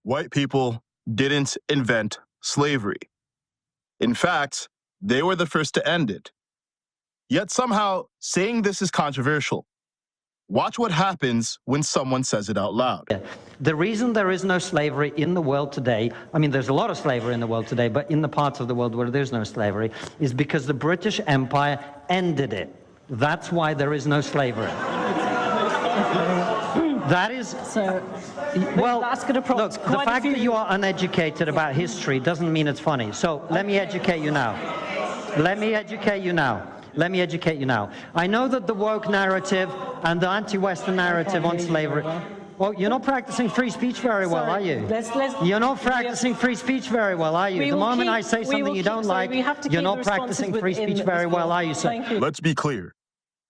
White people didn't invent slavery. In fact, they were the first to end it. Yet somehow, saying this is controversial. Watch what happens when someone says it out loud. The reason there is no slavery in the world today, I mean, there's a lot of slavery in the world today, but in the parts of the world where there's no slavery, is because the British Empire ended it. That's why there is no slavery. That is... So, well, that's going to look, the fact that you are uneducated about history doesn't mean it's funny. So let me educate you now. Let me educate you now. Let me educate you now. I know that the woke narrative and the anti-Western narrative on slavery... Well, you're not practicing free speech very well, are you? You're not practicing free speech very well, are you? The moment I say something you don't like, you're not practicing free speech very well, are you, sir? Let's be clear.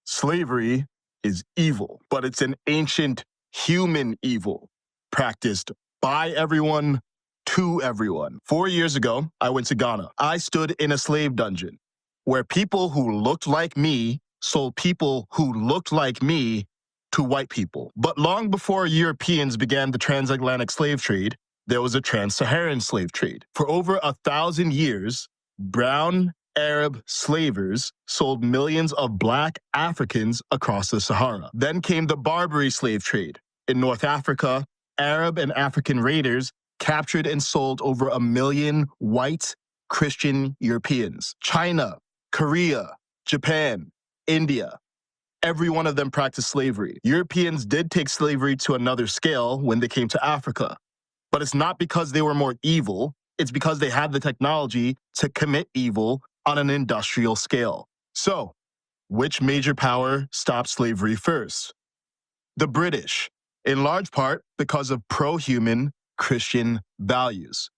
Slavery is evil, but it's an ancient human evil practiced by everyone to everyone. 4 years ago, I went to Ghana. I stood in a slave dungeon where people who looked like me sold people who looked like me to white people. But long before Europeans began the transatlantic slave trade, there was a trans-Saharan slave trade. For over 1,000 years, brown Arab slavers sold millions of black Africans across the Sahara. Then came the Barbary slave trade. In North Africa, Arab and African raiders captured and sold over 1 million white Christian Europeans. China, Korea, Japan, India, every one of them practiced slavery. Europeans did take slavery to another scale when they came to Africa. But it's not because they were more evil, it's because they had the technology to commit evil on an industrial scale. So, which major power stopped slavery first? The British, in large part because of pro-human Christian values.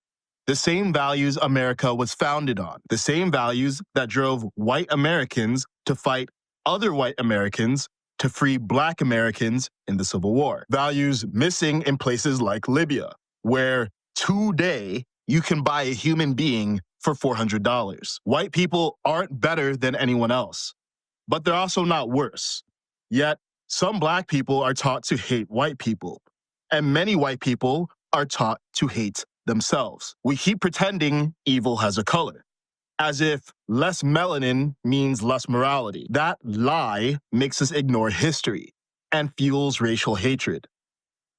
The same values America was founded on. The same values that drove white Americans to fight other white Americans to free black Americans in the Civil War. Values missing in places like Libya, where today you can buy a human being for $400. White people aren't better than anyone else, but they're also not worse. Yet, some black people are taught to hate white people, and many white people are taught to hate themselves. We keep pretending evil has a color, as if less melanin means less morality. That lie makes us ignore history and fuels racial hatred.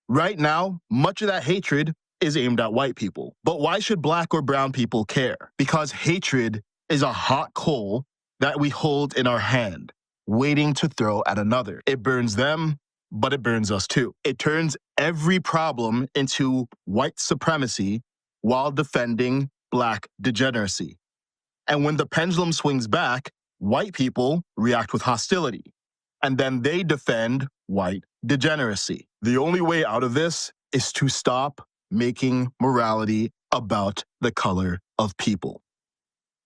Right now, much of that hatred is aimed at white people. But why should black or brown people care? Because hatred is a hot coal that we hold in our hand, waiting to throw at another. It burns them, but it burns us too. It turns every problem into white supremacy while defending black degeneracy. And when the pendulum swings back, white people react with hostility, and then they defend white degeneracy. The only way out of this is to stop making morality about the color of people.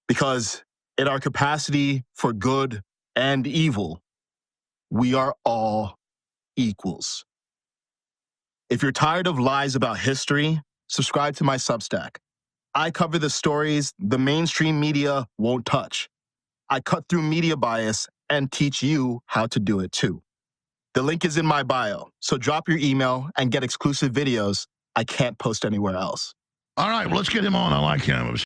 Because in our capacity for good and evil, we are all equals. If you're tired of lies about history, subscribe to my Substack. I cover the stories the mainstream media won't touch. I cut through media bias and teach you how to do it too. The link is in my bio, so drop your email and get exclusive videos I can't post anywhere else. All right, well, let's get him on. I like him.